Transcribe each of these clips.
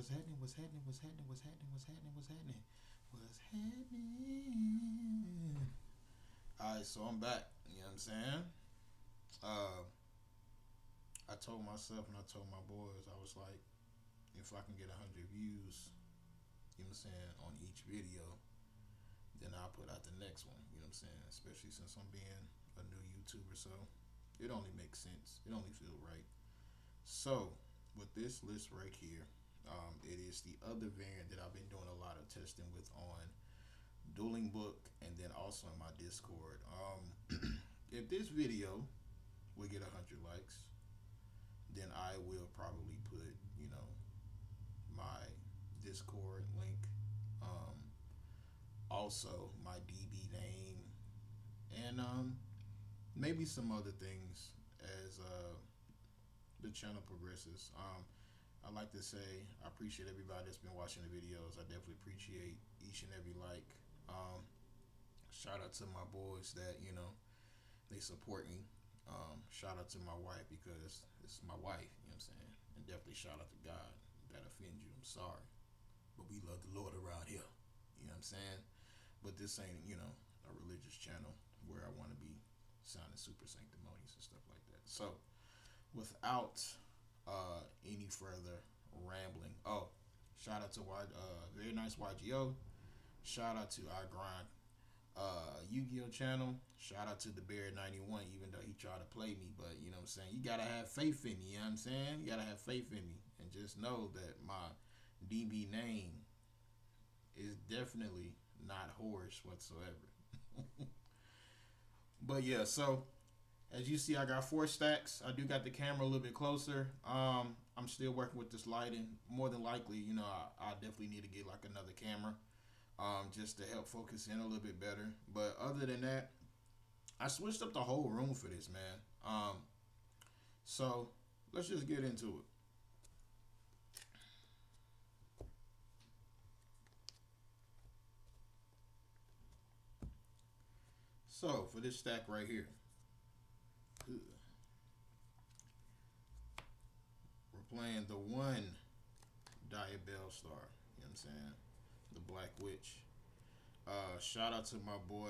What's happening? What's happening? What's happening? What's happening? What's happening? What's happening? What's happening? Alright, so I'm back. You know what I'm saying? Uh, I told myself and I told my boys, I was like, if I can get 100 views, you know what I'm saying, on each video, then I'll put out the next one. You know what I'm saying? Especially since I'm being a new YouTuber, so it only makes sense. It only feels right. So with this list right here, it is the other variant that I've been doing a lot of testing with on Dueling Book and then also in my Discord. If this video will get 100 likes, then I will probably put, my Discord link, um, also my DB name, and maybe some other things as the channel progresses. I like to say I appreciate everybody that's been watching the videos. I definitely appreciate each and every like. Shout out to my boys that they support me. Shout out to my wife because this is my wife. You know what I'm saying? And definitely shout out to God. If that offends you, I'm sorry, but we love the Lord around here. You know what I'm saying? But this ain't a religious channel where I want to be sounding super sanctimonious and stuff like that. So without any further rambling. Oh, shout out to very nice YGO. Shout out to I Grind Yu-Gi-Oh channel. Shout out to the Bear 91, even though he tried to play me, but you know what I'm saying? You gotta have faith in me, you know what I'm saying? You gotta have faith in me. And just know that my DB name is definitely not horse whatsoever. But yeah, so as you see, I got 4 stacks. I do got the camera a little bit closer. I'm still working with this lighting. More than likely, I definitely need to get like another camera, just to help focus in a little bit better. But other than that, I switched up the whole room for this, man. So let's just get into it. So for this stack right here, we're playing the one Diabell Star. You know what I'm saying? The Black Witch. Shout out to my boy.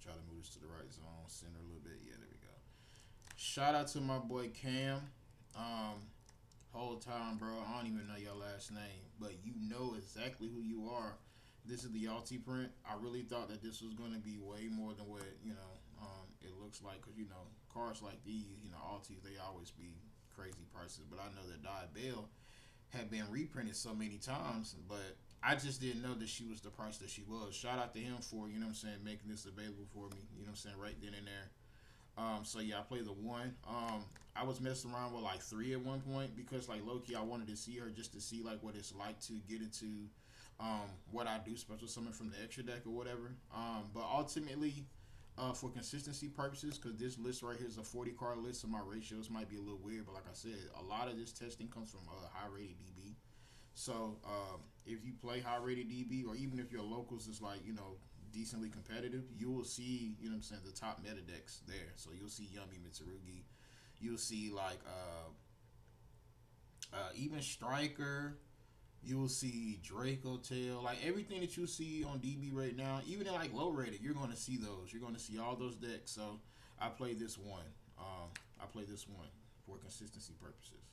Try to move this to the right zone, center a little bit. Yeah, there we go. Shout out to my boy Cam. Whole time, bro. I don't even know your last name, but you know exactly who you are. This is the Alti print. I really thought that this was going to be way more than what it looks like, because cars like these, Altis, they always be crazy prices. But I know that Diabell had been reprinted so many times, but I just didn't know that she was the price that she was. Shout out to him for, making this available for me, right then and there. So yeah, I played the one. I was messing around with like 3 at one point because like low-key I wanted to see her just to see like what it's like to get into what I do special summon from the extra deck or whatever. But ultimately, for consistency purposes, because this list right here is a 40 card list, so my ratios might be a little weird. But like I said, a lot of this testing comes from high rated DB. So if you play high rated DB, or even if your locals is like decently competitive, you will see the top meta decks there. So you'll see Yumi Mitsurugi, you'll see like even Striker, you'll see Draco Tail, like everything that you see on DB right now, even in like low rated, you're going to see those. You're going to see all those decks. So I play this one. I play this one for consistency purposes.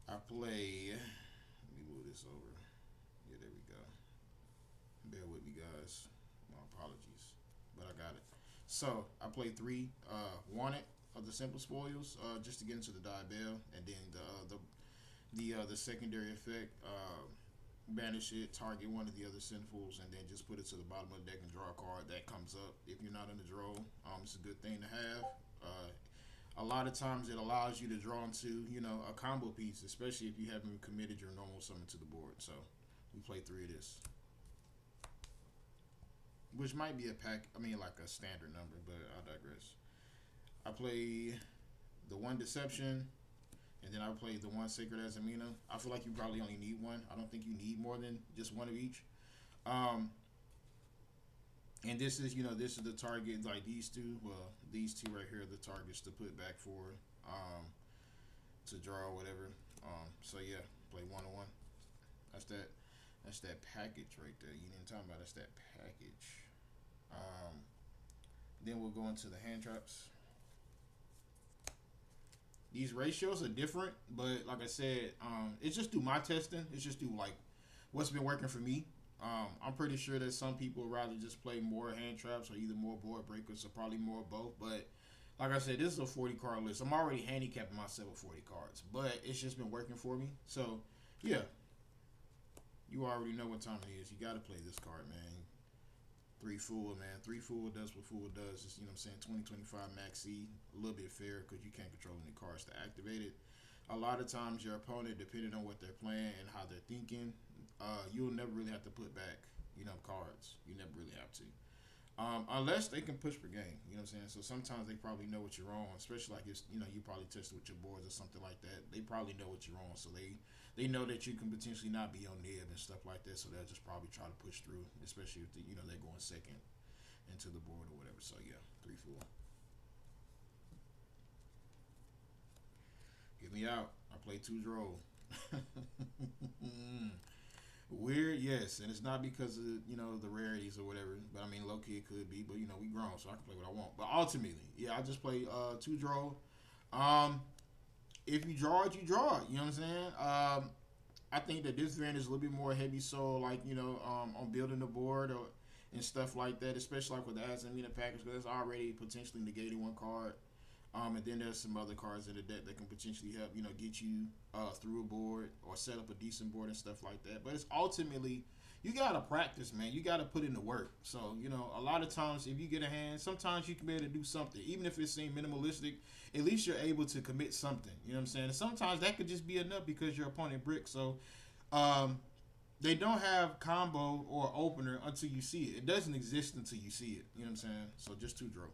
I play. Let me move this over. Yeah, there we go. Bear with me, guys. My apologies, but I got it. So I played 3 wanted of the simple spoils, just to get into the Diabell, and then the secondary effect. Banish it, target one of the other sinfuls, and then just put it to the bottom of the deck and draw a card that comes up if you're not in the draw. It's a good thing to have. A lot of times it allows you to draw into a combo piece, especially if you haven't committed your normal summon to the board. So we play 3 of this, which might be a pack. I mean, like a standard number, but I digress. I play the one Deception, and then I play the one Sacred Azamina. I feel like you probably only need one. I don't think you need more than just one of each. Um, And this is, this is the target. Like these two, well, these two right here are the targets to put back forward, to draw or whatever. So yeah, play 1-on-1. That's that. That's that package right there. You didn't talk about. That's that package. Um, then we'll go into the hand traps. These ratios are different, but like I said, it's just through my testing. It's just through like what's been working for me. I'm pretty sure that some people would rather just play more hand traps or either more board breakers or probably more of both. But like I said, this is a 40 card list. I'm already handicapping myself with 40 cards, but it's just been working for me. So yeah, you already know what time it is. You got to play this card, man. Three Fool, man. Three Fool does what Fool does. It's, what I'm saying, 2025 Max C. A little bit fair because you can't control any cards to activate it. A lot of times, your opponent, depending on what they're playing and how they're thinking, you'll never really have to put back, cards. You never really have to. Unless they can push per game, you know what I'm saying? So sometimes they probably know what you're on, especially like if, you probably tested with your boards or something like that. They probably know what you're on, so they know that you can potentially not be on nib and stuff like that, so they'll just probably try to push through, especially if, they're going second into the board or whatever. So yeah, 3-4. Get me out. I play two droll. Weird, yes, and it's not because of the rarities or whatever. But I mean, low key it could be. But we grown, so I can play what I want. But ultimately, yeah, I just play two draw. Um, if you draw it, you draw it. You know what I'm saying? I think that this variant is a little bit more heavy, so like on building the board or and stuff like that, especially like with the Azamina package, because it's already potentially negating one card. And then there's some other cards in the deck that can potentially help, get you through a board or set up a decent board and stuff like that. But it's ultimately, you gotta practice, man. You gotta put in the work. So, a lot of times if you get a hand, sometimes you can be able to do something, even if it seems minimalistic. At least you're able to commit something. You know what I'm saying? And sometimes that could just be enough because your opponent bricks. So, they don't have combo or opener until you see it. It doesn't exist until you see it. You know what I'm saying? So just two draw.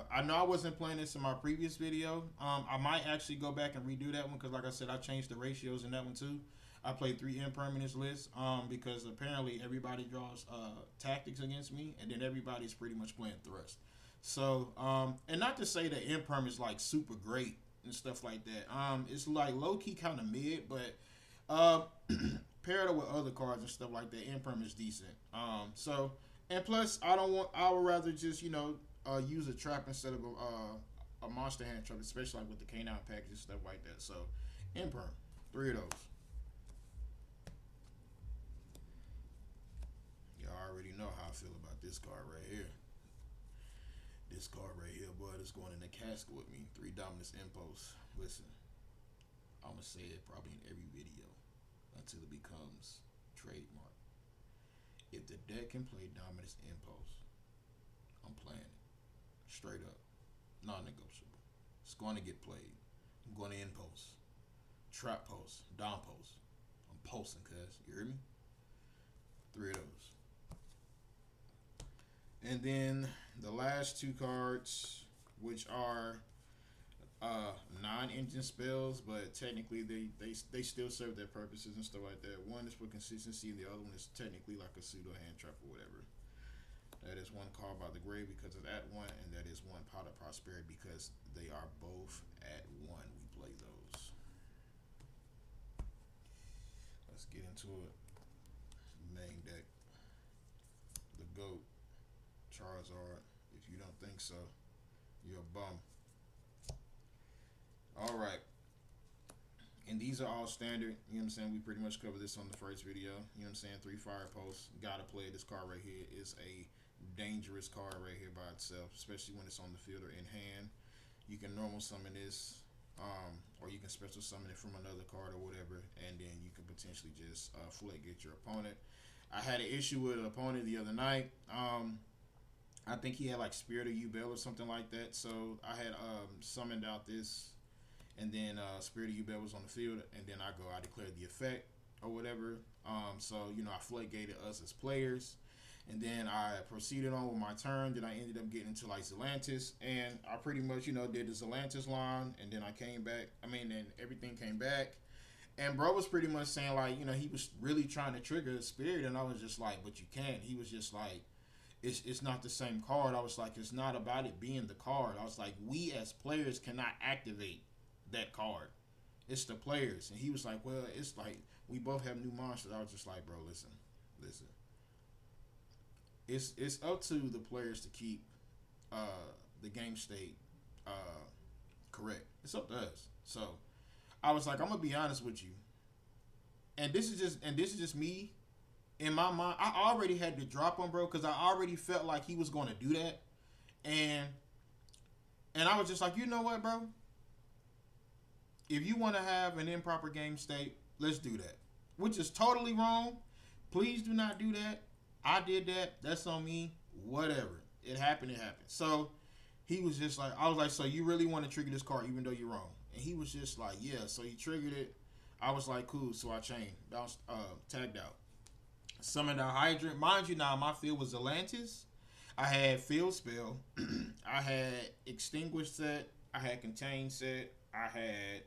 I know I wasn't playing this in my previous video. I might actually go back and redo that one because, like I said, I changed the ratios in that one too. I played 3 impermanence lists because apparently everybody draws tactics against me, and then everybody's pretty much playing thrust. So, and not to say that imperm is like super great and stuff like that. It's like low key kind of mid, but uh, paired up with other cards and stuff like that, imperm is decent. So and plus, I don't want. I would rather just use a trap instead of a monster hand trap, especially like with the canine package and stuff like that. So, imperm, 3 of those. Y'all already know how I feel about this card right here. This card right here, boy, that's going in the casket with me. 3 dominance impulse. Listen, I'ma say it probably in every video until it becomes trademark. If the deck can play dominance impulse, I'm playing it. Straight up. Non-negotiable. It's going to get played. I'm going to impulse. Trap post. Dom post. I'm pulsing, cuz. You hear me? 3 of those. And then the last 2 cards, which are non-engine spells, but technically they still serve their purposes and stuff like that. One is for consistency, and the other one is technically like a pseudo hand trap or whatever. That is one called by the grave because it's at 1, and that is one pot of prosperity because they are both at 1. We play those. Let's get into it. Main deck. The GOAT. Charizard. If you don't think so, you're a bum. Alright. And these are all standard. You know what I'm saying? We pretty much covered this on the first video. You know what I'm saying? 3 fire posts. Gotta play. This card right here is a dangerous card right here by itself, especially when it's on the field or in hand. You can normal summon this, or you can special summon it from another card or whatever, and then you can potentially just flake get your opponent. I had an issue with an opponent the other night. I think he had like Spirit of Ubel or something like that. So I had summoned out this, and then Spirit of Ubel was on the field, and then I declared the effect or whatever. So I floodgated us as players, and then I proceeded on with my turn. Then I ended up getting into like Zelantis, and I pretty much did the Zelantis line, and then I came back. I mean, then everything came back. And bro was pretty much saying like, he was really trying to trigger the spirit, and I was just like, but you can't. He was just like, it's not the same card. I was like, it's not about it being the card. I was like, we as players cannot activate that card. It's the players. And he was like, well, it's like we both have new monsters. I was just like, bro, listen. It's up to the players to keep uh, the game state uh, correct. It's up to us. So I was like, I'm gonna be honest with you, and this is just me in my mind. I already had to drop him, bro, because I already felt like he was going to do that, and I was just like, you know what, bro? If you want to have an improper game state, let's do that. Which is totally wrong. Please do not do that. I did that. That's on me. Whatever. It happened. It happened. So he was just like, I was like, so you really want to trigger this card even though you're wrong? And he was just like, yeah. So he triggered it. I was like, cool. So I chained. Bounced, tagged out. Summoned a Hydrant. Mind you, now my field was Atlantis. I had Field Spell. I had Extinguish set. I had Contain set. I had,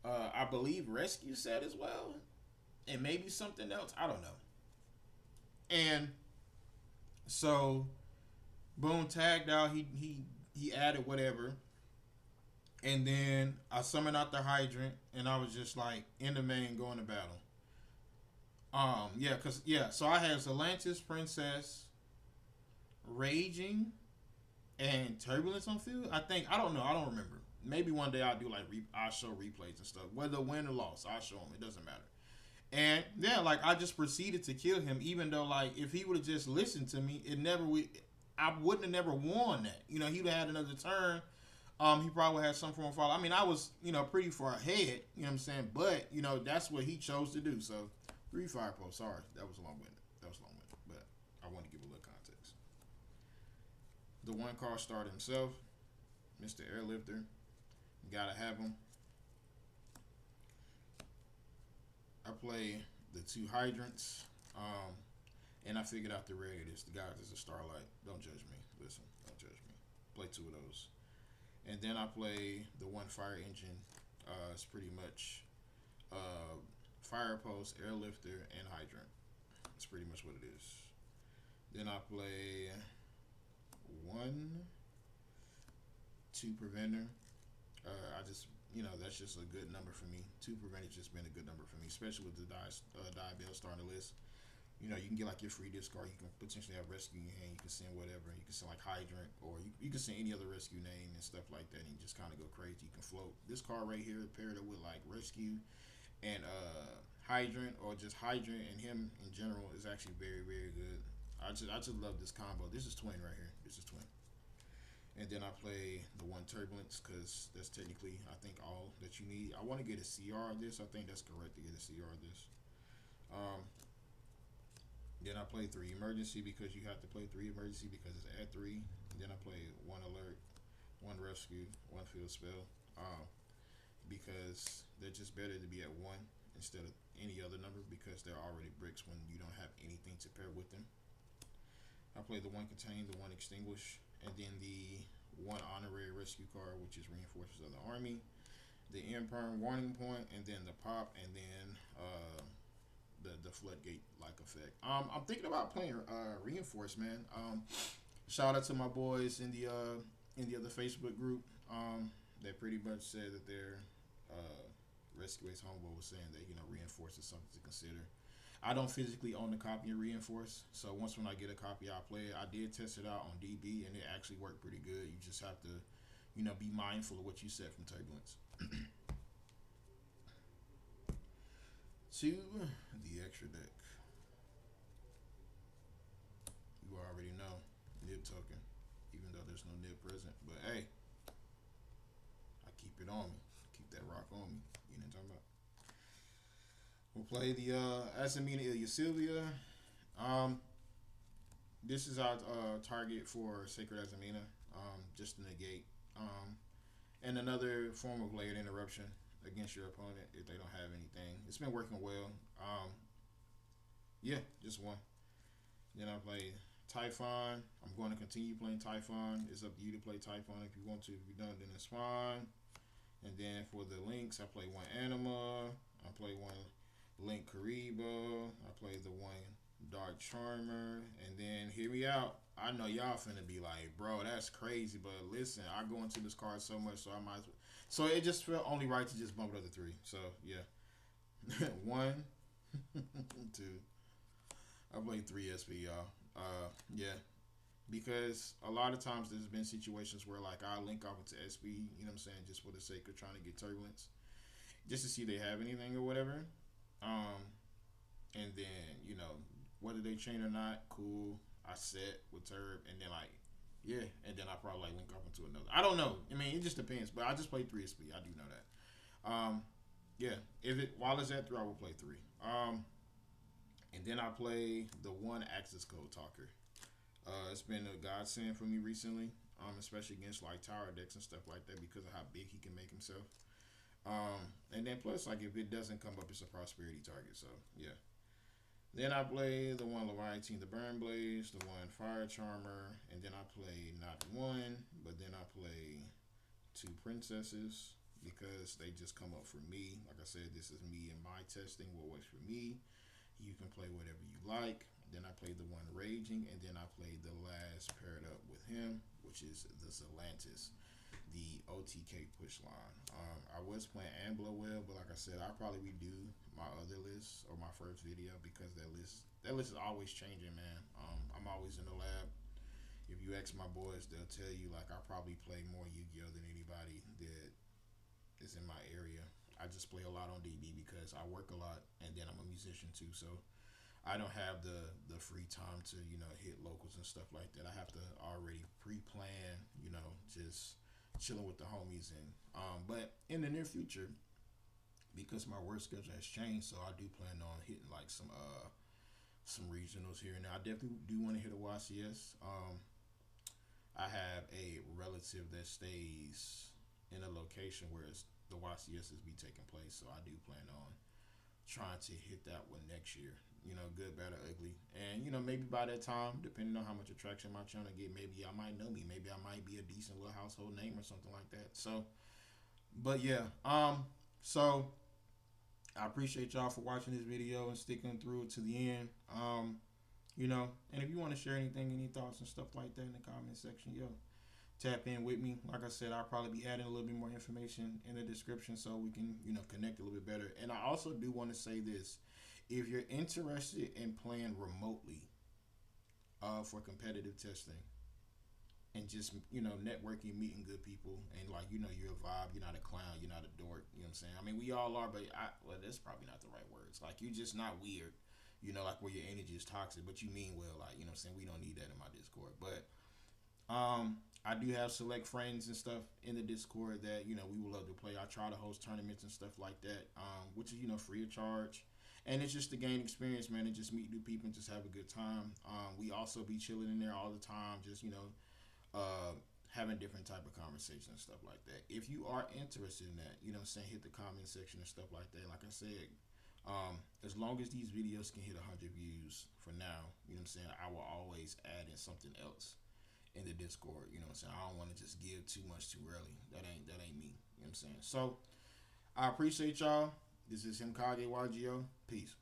I believe, Rescue set as well. And maybe something else. I don't know. And so, boom, tagged out. He added whatever. And then I summoned out the Hydrant. And I was just like, in the main, going to battle. So I had Atlantis, Princess, Raging, and Turbulence on field. I don't know. I don't remember. Maybe one day I'll do like I'll show replays and stuff. Whether win or loss, I'll show them. It doesn't matter. And yeah, like I just proceeded to kill him, even though like if he would have just listened to me, I wouldn't have never won that. He would have had another turn. He probably had some form of follow. I mean, I was pretty far ahead. You know what I'm saying? But that's what he chose to do. So 3 fire posts. Sorry, that was long-winded. But I want to give a little context. The one car started himself, Mr. Airlifter. Gotta have him. I play the 2 hydrants, and I figured out the rarity of this. The guy is a starlight. Don't judge me. Listen, don't judge me. Play 2 of those, and then I play the 1 fire engine. It's pretty much fire post, airlifter, and hydrant. That's pretty much what it is. Then I play 1, 2 preventer. That's just a good number for me. 2 prevent just been a good number for me, especially with the die bill starting the list. You can get like your free discard. You can potentially have rescue in your hand. You can send whatever. You can send like hydrant, or you can send any other rescue name and stuff like that, and you just kind of go crazy. You can float this card right here, paired it with like rescue and hydrant, or just hydrant and him in general is actually very, very good. I just love this combo. This is twin right here. This is twin. And then I play the 1 Turbulence because that's technically, I think, all that you need. I want to get a CR of this. I think that's correct to get a CR of this. Then I play 3 Emergency because you have to play 3 Emergency because it's at 3. And then I play 1 Alert, 1 Rescue, 1 Field Spell because they're just better to be at 1 instead of any other number because they're already bricks when you don't have anything to pair with them. I play the 1 Contain, the 1 Extinguish, and then the 1 Honorary Rescue card, which is Reinforcements of the Army, the Imperm Warning Point, and then the Pop, and then the Floodgate like effect. I'm thinking about playing Reinforce, man. Shout out to my boys in the other Facebook group. That pretty much said that their Rescue Ace homeboy was saying that Reinforce is something to consider. I don't physically own the copy of Reinforce, so when I get a copy, I'll play it. I did test it out on DB, and it actually worked pretty good. You just have to, be mindful of what you set from Turbulence. To the extra deck. You already know, nib token, even though there's no nib present. But hey, I keep it on me. Keep that rock on me. You know what I'm talking about? We'll play the Azamina Ilya Sylvia. This is our target for Sacred Azamina, just to negate. And another form of layered interruption against your opponent if they don't have anything. It's been working well. Just 1. Then I play Typhon. I'm going to continue playing Typhon. It's up to you to play Typhon if you want to. If you don't, then it's fine. And then for the links, I play 1 Anima. I play one Link Kariba. I play the one Dark Charmer. And then hear me out. I know y'all finna be like, bro, that's crazy. But listen, I go into this card so much, so I might as well. So it just felt only right to just bump it up to three. So yeah. One, two. I played three SP, y'all. Yeah. Because a lot of times there's been situations where like I link off into SP, you know what I'm saying, just for the sake of trying to get turbulence, just to see if they have anything or whatever. Um, and then whether they chain or not, cool. I set with Turb, and then like yeah, and then I probably like link off into another. I don't know. I mean, it just depends. But I just play three SP. I do know that. Yeah, if it while it's at three, I will play three. And then I play the one access code talker. It's been a godsend for me recently, especially against like tower decks and stuff like that because of how big he can make himself. And then plus, like if it doesn't come up, it's a prosperity target. So yeah. Then I play the one Leviathan, the Burn Blaze, the one Fire Charmer, and then I play not one, but then I play two Princesses because they just come up for me. Like I said, this is me and my testing what works for me. You can play whatever you like. Then I played the one Raging, and then I played the last paired up with him, which is the Zelantis, the OTK push line. I was playing Ambler well, but like I said, I'll probably redo my other list or my first video because that list is always changing, man. I'm always in the lab. If you ask my boys, they'll tell you like I probably play more Yu-Gi-Oh than anybody that is in my area. I just play a lot on DB because I work a lot, and then I'm a musician too, so I don't have the free time to hit locals and stuff like that. I have to already pre-plan, just chilling with the homies and but in the near future, because my work schedule has changed, so I do plan on hitting like some regionals here and there. I definitely do want to hit a YCS. I have a relative that stays in a location where the YCSs be taking place, so I do plan on trying to hit that one next year. Good, bad, or ugly. And, maybe by that time, depending on how much attraction my channel get, maybe I might know me. Maybe I might be a decent little household name or something like that. So, but yeah. So I appreciate y'all for watching this video and sticking through it to the end. And if you want to share anything, any thoughts and stuff like that in the comment section, yo, tap in with me. Like I said, I'll probably be adding a little bit more information in the description so we can, connect a little bit better. And I also do want to say this. If you're interested in playing remotely for competitive testing and just, networking, meeting good people, and like, you're a vibe, you're not a clown, you're not a dork, you know what I'm saying? I mean, we all are, but well, that's probably not the right words. Like, you're just not weird, like where your energy is toxic, but you mean well, like, you know what I'm saying? We don't need that in my Discord. But I do have select friends and stuff in the Discord that we would love to play. I try to host tournaments and stuff like that, which is free of charge, and it's just to gain experience, man, and just meet new people and just have a good time. We also be chilling in there all the time, just having different type of conversations and stuff like that. If you are interested in that, hit the comment section and stuff like that. Like I said, as long as these videos can hit 100 views for now, I will always add in something else in the Discord. I don't want to just give too much too early. That ain't me. So I appreciate y'all. This is Him Kage YGO. Peace.